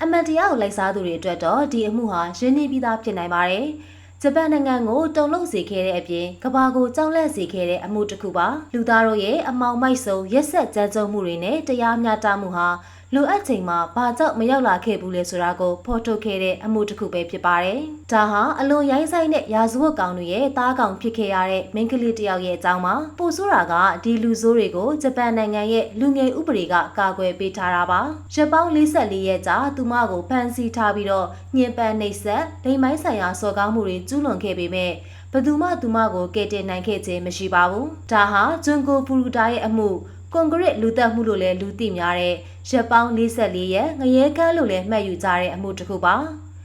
အမှန်တရားကိုလိုက်စားသူတွေအတွက်တော့ဒီအမှုဟာရင်းနှီးပြီးသားဖြစ်နိုင်ပါတယ်။ဂျပန်နိုင်ငံကိုတုံ့လုံစေခဲ့တဲ့အပြင်ကမ္ဘာကိုကြောက်လန့်စေခဲ့တဲ့အမှုတစ်ခုပါ။လူသားတို့ရဲ့အမောင်မိုက်ဆုံးရက်ဆက်ကြမ်းကြုတ်မှုတွေနဲ့တရားမျှတမှုဟာလိုအပ်ချိန်မှာဘာကြောင့်မရောက်လာခဲ့ဘူးလဲဆိုတာကိုဖော်ထုတ်ခဲ့တဲ့အမှုတစ်ခုပဲဖြစ်ပါတယ်။ဒါဟာအလွန်ရိုင်းစိုင်းတဲ့ရာဇဝတ်ကောင်တွေရဲ့တားကောင်ဖြစ်ခဲ့ရတဲ့မိန်းကလေးတစ်ယောက်ရဲ့အကြောင်းပါ။ပိုဆိုးတာကဒီလူဆိုးတွေကိုဂျပန်နိုင်ငံရဲ့လူငယ်ဥပဒေကကာကွယ်ပေးထားတာပါ။ရက်ပေါင်း44ရက်ကြာသူမကိုဖမ်းဆီးထားပြီးတော့ညှဉ်းပန်းနှိပ်စက်လိမ်မိုင်းဆိုင်ရာစော်ကားမှုတွေကျူးလွန်ခဲ့ပေမဲ့ဘယ်သူမှသူမကိုကယ်တင်နိုင်ခဲ့ခြင်းမရှိပါဘူး။ဒါဟာဂျွန်ကိုဖူရူတာရဲ့အမှုကွန်ကရစ်လူသက်မှုလို့လည်းလူသိများတဲ့ရက်ပေါင်း44ရက်ငရဲကမ်းလို့လည်းမှတ်ယူကြတဲ့အမှုတစ်ခုပါ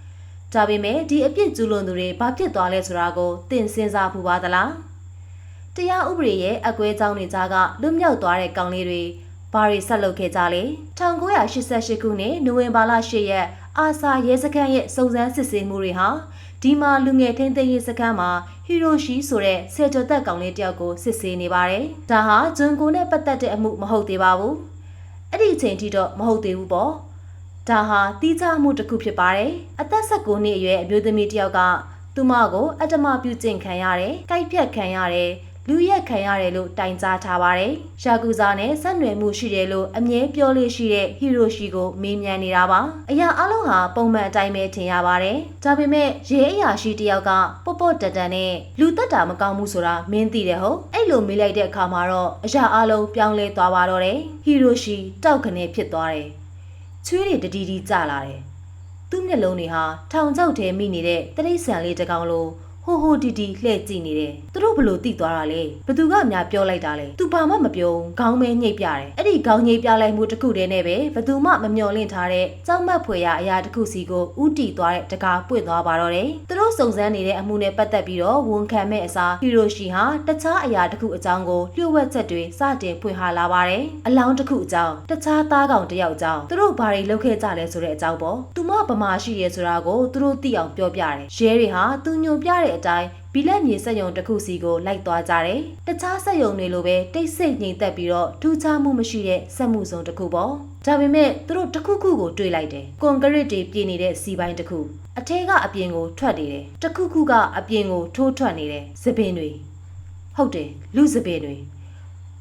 ။ဒါပေမဲ့ဒီအပြစ်ကျူးလွန်သူတွေဘာဖြစ်သွားလဲဆိုတာကိုသင်စဉ်းစားဖူးပါသလား။တရားဥပဒေရဲ့အကွဲကြောင်းတွေကြားကလွတ်မြောက်သွားတဲ့ကောင်လေးတွေဘာတွေဆက်လုပ်ခဲ့ကြလဲ။1988ခုနှစ်နိုဝင်ဘာလ10ရက်အာဆာရဲစခန်းရဲ့စုံစမ်းစစ်ဆေးမှုတွေဟာဒီမှာလူငယ်ထိန်းသိမ်းရေးစခန်းမှာဟီရိုရှီဆိုတဲ့ဆယ်ကျော်သက်ကောင်လေးတယောက်ကိုစစ်ဆေးနေပါတယ်။ဒါဟာဂျွန်ကိုနဲ့ပတ်သက်တဲ့အမှုမဟုတ်သေးပါဘူး။အဲ့ဒီအချိန်ထိတော့မဟုတ်သေးဘူးပေါ့။ဒါဟာတီးခြားမှုတစ်ခုဖြစ်ပါတယ်။အသက်19နှစ်အရွယ်အမျိုးသမီးတယောက်ကသူမကိုအတ္တမပြုကျင့်ခံရတယ်၊ကိုက်ဖြတ်ခံရတယ်၊လူရက်ခံရတယ်လို့တိုင်ကြားထားပါတယ်။ယာကူဇာနဲ့ဆက်နွယ်မှုရှိတယ်လို့အမြဲပြောလို့ရှိတဲ့ဟီရိုရှီကိုမေးမြန်းနေတာပါ။အရာအလုံးဟာပုံမှန်အတိုင်းပဲထင်ရပါတယ်။ဒါပေမဲ့ရဲအရာရှိတယောက်ကပေါ့ပေါ့တန်တန်နဲ့လူသက်တာမကောင်းဘူးဆိုတာမင်းသိတယ်ဟုတ်။အဲ့လိုမေးလိုက်တဲ့အခါမှာတော့အရာအလုံးပြောင်းလဲသွားပါတော့တယ်။ဟီရိုရှီတောက်ခနဲ့ဖြစ်သွားတယ်။ချွေးတွေတတီတီကျလာတယ်။သူ့မျက်လုံးတွေဟာထောင်ချောက်ထဲမိနေတဲ့တရိတ်ဆန်လေးတစ်ကောင်လိုဟိုဟိုတီတီလှဲ့ကြည့်နေတယ်သူတို့ဘလို့တိသွားတာလဲဘသူကအများပြောလိုက်တာလဲသူဘာမှမပြောခေါင်းမဲညှိပ်ပြတယ်အဲ့ဒီခေါင်းညှိပ်ပြလိုက်မှုတစ်ခုတည်းနဲ့ပဲဘသူမှမမျှော်လင့်ထားတဲ့ကြောက်မက်ဖွယ်ရာအရာတစ်ခုစီကိုဥတီသွားတဲ့တကားပွင့်သွားပါတော့တယ်သူတို့စုံစမ်းနေတဲ့အမှုနဲ့ပတ်သက်ပြီးတော့ဝန်ခံမဲ့အစားဟီရိုရှီဟာတခြားအရာတစ်ခုအကြောင်းကိုလျှို့ဝှက်ချက်တွေစတင်ဖွင့်ဟလာပါတယ်အလောင်းတစ်ခုအကြောင်းတခြားသားကောင်တစ်ယောက်အကြောင်းသူတို့ဘာတွေလုပ်ခဲ့ကြလဲဆိုတဲ့အကြောင်းပေါ့သူမဗမာရှိရဲဆိုတာကိုသူတို့သိအောင်ပြောပြတယ်ရဲတွေဟာသူညွန်ပြတဲ့အတိုင်းဘီလက်မြေစက်ရုံတစ်ခုစီကိုလိုက်သွားကြတယ်။တခြားစက်ရုံတွေလိုပဲတိတ်ဆိတ်ငြိမ်သက်ပြီးတော့ထူးခြားမှုမရှိတဲ့စက်မှုစုံတစ်ခုပေါ့။ဒါပေမဲ့သူတို့တစ်ခုခုကိုတွေ့လိုက်တယ်။ကွန်ကရစ်တွေပြည့်နေတဲ့စီပိုင်းတစ်ခုအထဲကအပြင်ကိုထွက်နေတယ်။တစ်ခုခုကအပြင်ကိုထိုးထွက်နေတယ်။စပင်တွေဟုတ်တယ်လူစပင်တွေ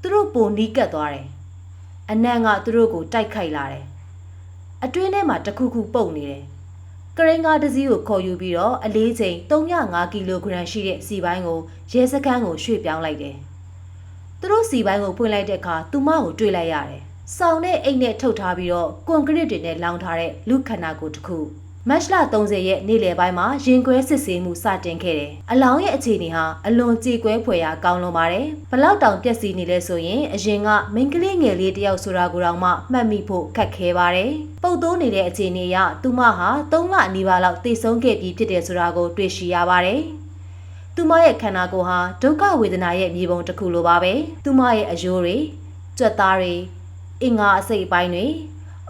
သူတို့ပုံနီးကပ်သွားတယ်။အနံ့ကသူတို့ကိုတိုက်ခိုက်လာတယ်။အတွင်းထဲမှာတစ်ခုခုပုတ်နေတယ်ကရိန်ကားတစ်စီးကိုခေါ်ယူပြီးတော့အလေးချိန်305ကီလိုဂရမ်ရှိတဲ့စီပိုင်းကိုရဲစခန်းကိုရွှေ့ပြောင်းလိုက်တယ်။သူတို့စီပိုင်းကိုဖွင့်လိုက်တဲ့အခါသူမကိုတွေ့လိုက်ရတယ်။စောင်နဲ့အိတ်နဲ့ထုတ်ထားပြီးတော့ကွန်ကရစ်တွေနဲ့လောင်ထားတဲ့လူခန္ဓာကိုယ်တစ်ခုမတ်လ30ရက်နေ့လယ်ပိုင်းမှာရင်ခွဲစစ်ဆေးမှုစတင်ခဲ့တယ်။အလောင်းရဲ့အခြေအနေဟာအလွန်ကြေကွဲဖွယ်ရာကောင်းလွန်ပါတယ်။ဘလောက်တောင်ပျက်စီးနေလဲဆိုရင်အရင်ကမိန်းကလေးငယ်လေးတယောက်ဆိုတာကိုတောင်မှမှတ်မိဖို့ခက်ခဲပါတယ်။ပုတ်သိုးနေတဲ့အခြေအနေအရသူမဟာ3လနီးပါးလောက်သေဆုံးခဲ့ပြီးဖြစ်တယ်ဆိုတာကိုတွေ့ရှိရပါတယ်။သူမရဲ့ခန္ဓာကိုယ်ဟာဒုက္ခဝေဒနာရဲ့မြေပုံတစ်ခုလိုပါပဲ။သူမရဲ့အယိုးတွေ၊ကြွက်သားတွေ၊အင်္ဂါအစိတ်အပိုင်းတွေ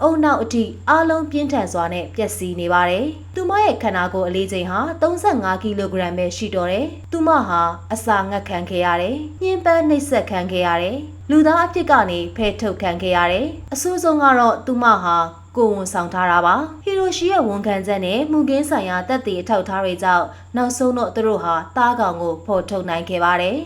အုံနောက်အထိအားလုံးပြင်းထန်စွာနဲ့ပျက်စီးနေပါတယ်။သူမရဲ့ခန္ဓာကိုယ်အလေးချိန်ဟာ35ကီလိုဂရမ်ပဲရှိတော့တယ်။သူမဟာအစာငတ်ခံခဲ့ရတယ်။ညှဉ်းပန်းနှိပ်စက်ခံခဲ့ရတယ်။လူသားအဖြစ်ကနေဖယ်ထုတ်ခံခဲ့ရတယ်။အဆိုးဆုံးကတော့သူမဟာကိုဝန်ဆောင်ထားတာပါဟီရိုရှီရဲ့ဝန်ခံချက်နဲ့မှုကင်းဆိုင်ရာတပ်တွေအထောက်အထားတွေကြောင့်နောက်ဆုံးတော့သူတို့ဟာတားကောင်ကိုဖော်ထုတ်နိုင်ခဲ့ပါတယ်